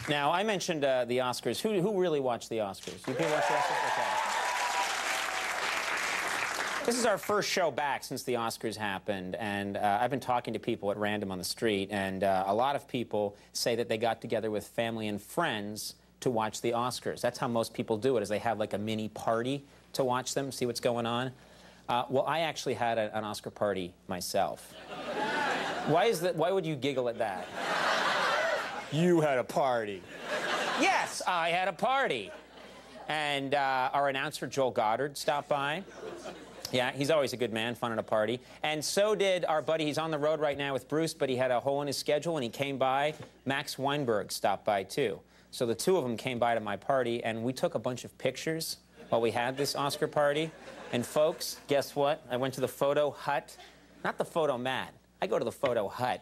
Now, I mentioned the Oscars. Who really watched the Oscars? You people watch the Oscars? Okay. This is our first show back since the Oscars happened, and I've been talking to people at random on the street, and a lot of people say that they got together with family and friends to watch the Oscars. That's how most people do it, is they have like a mini party to watch them, see what's going on. Well, I actually had an Oscar party myself. Why would you giggle at that? You had a party. Yes, I had a party. And our announcer, Joel Goddard, stopped by. Yeah, he's always a good man, fun at a party. And so did our buddy, he's on the road right now with Bruce, but he had a hole in his schedule and he came by. Max Weinberg stopped by too. So the two of them came by to my party and we took a bunch of pictures while we had this Oscar party. And folks, guess what? I went to the photo hut. Not the photo mat. I go to the photo hut.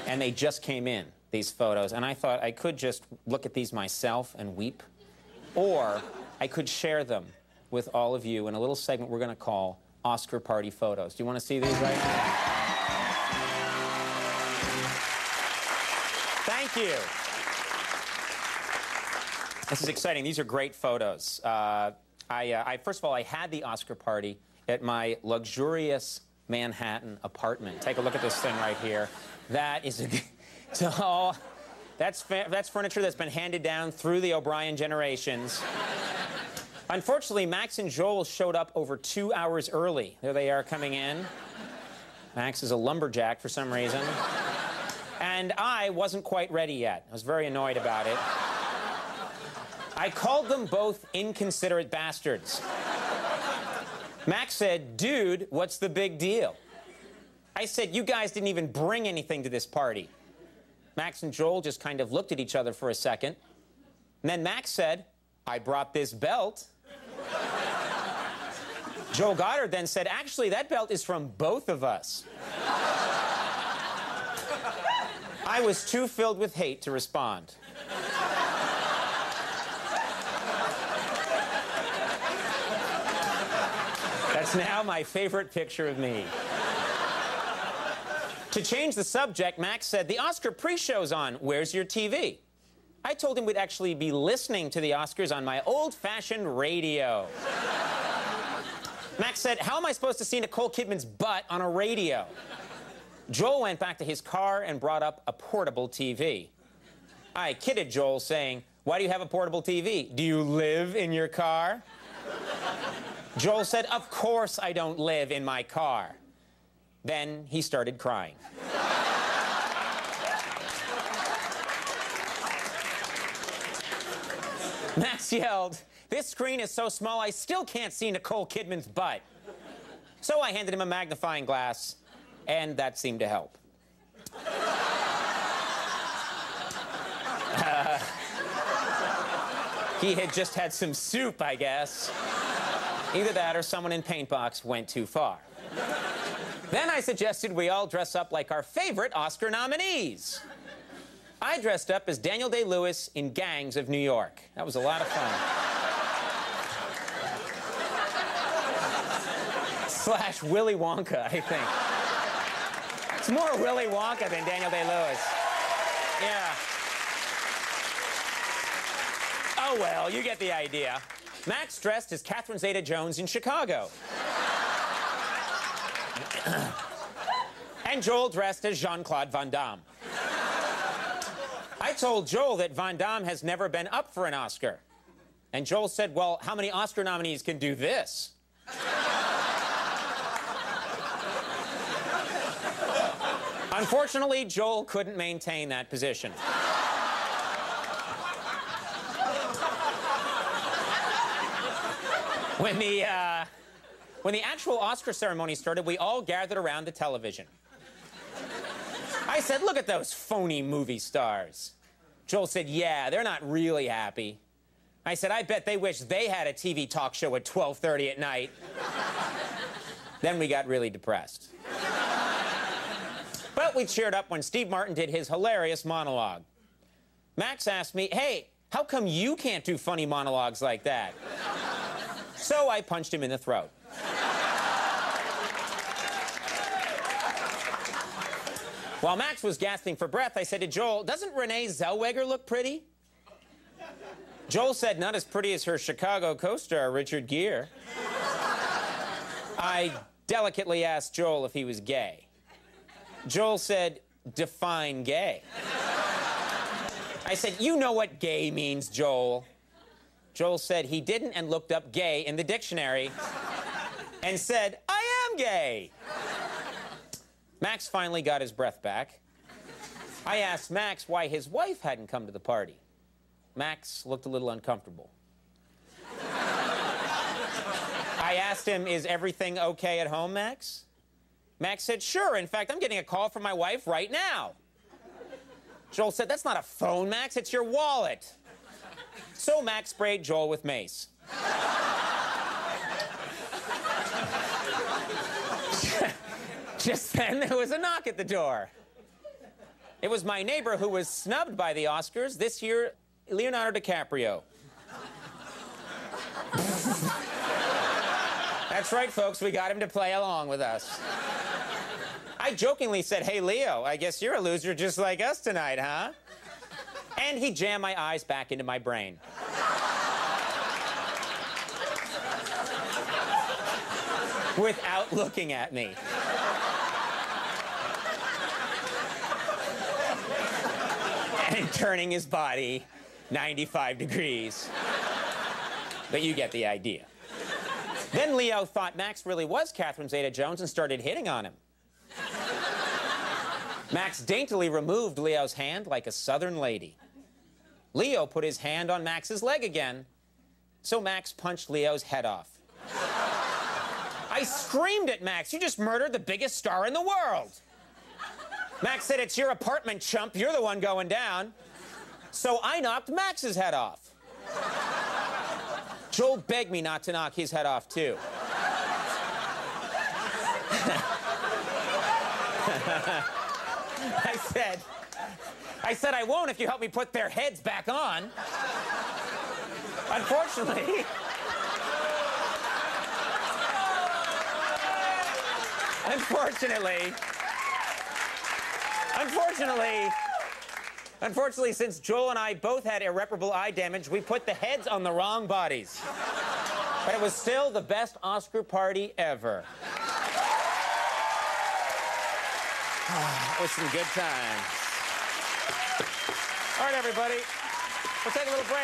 And they just came in, these photos. And I thought I could just look at these myself and weep. Or I could share them with all of you in a little segment we're going to call Oscar Party Photos. Do you want to see these right now? Thank you. This is exciting. These are great photos. First of all, I had the Oscar party at my luxurious Manhattan apartment. Take a look at this thing right here. That is that's furniture that's been handed down through the O'Brien generations. Unfortunately, Max and Joel showed up over 2 hours early. There they are coming in. Max is a lumberjack for some reason. And I wasn't quite ready yet. I was very annoyed about it. I called them both inconsiderate bastards. Max said, "Dude, what's the big deal?" I said, "You guys didn't even bring anything to this party." Max and Joel just kind of looked at each other for a second. And then Max said, "I brought this belt." Joel Goddard then said, "Actually, that belt is from both of us." I was too filled with hate to respond. That's now my favorite picture of me. To change the subject, Max said, "The Oscar pre-show's on. Where's your TV?" I told him we'd actually be listening to the Oscars on my old-fashioned radio. Max said, "How am I supposed to see Nicole Kidman's butt on a radio?" Joel went back to his car and brought up a portable TV. I kidded Joel, saying, "Why do you have a portable TV? Do you live in your car?" Joel said, "Of course I don't live in my car." Then he started crying. Max yelled, "This screen is so small I still can't see Nicole Kidman's butt." So I handed him a magnifying glass, and that seemed to help. He had just had some soup, I guess. Either that or someone in Paint Box went too far. Then I suggested we all dress up like our favorite Oscar nominees. I dressed up as Daniel Day-Lewis in Gangs of New York. That was a lot of fun. Slash Willy Wonka, I think. It's more Willy Wonka than Daniel Day-Lewis. Yeah. Oh, well, you get the idea. Max dressed as Catherine Zeta-Jones in Chicago. And Joel dressed as Jean-Claude Van Damme. I told Joel that Van Damme has never been up for an Oscar. And Joel said, "Well, how many Oscar nominees can do this?" Unfortunately, Joel couldn't maintain that position. When the actual Oscar ceremony started, we all gathered around the television. I said, "Look at those phony movie stars." Joel said, "Yeah, they're not really happy." I said, "I bet they wish they had a TV talk show at 12:30 at night." Then we got really depressed. But we cheered up when Steve Martin did his hilarious monologue. Max asked me, "Hey, how come you can't do funny monologues like that?" So I punched him in the throat. While Max was gasping for breath, I said to Joel, doesn't Renee Zellweger look pretty? Joel said, not as pretty as her Chicago co-star, Richard Gere. I delicately asked Joel if he was gay. Joel said, define gay. I said, you know what gay means, Joel. Joel said he didn't and looked up gay in the dictionary and said, I am gay. Max finally got his breath back. I asked Max why his wife hadn't come to the party. Max looked a little uncomfortable. I asked him, is everything okay at home, Max? Max said, sure. In fact, I'm getting a call from my wife right now. Joel said, that's not a phone, Max. It's your wallet. So Max sprayed Joel with mace. Just then, there was a knock at the door. It was my neighbor who was snubbed by the Oscars this year, Leonardo DiCaprio. That's right, folks. We got him to play along with us. I jokingly said, hey, Leo, I guess you're a loser just like us tonight, huh? And he jammed my eyes back into my brain. Without looking at me. And turning his body 95 degrees. But you get the idea. Then Leo thought Max really was Catherine Zeta-Jones and started hitting on him. Max daintily removed Leo's hand like a southern lady. Leo put his hand on Max's leg again, so Max punched Leo's head off. I screamed at Max, you just murdered the biggest star in the world. Max said, it's your apartment, chump. You're the one going down. So I knocked Max's head off. Joel begged me not to knock his head off, too. I said I won't if you help me put their heads back on. Unfortunately, since Joel and I both had irreparable eye damage, we put the heads on the wrong bodies. But it was still the best Oscar party ever. It was some good times. All right, everybody. We'll take a little break.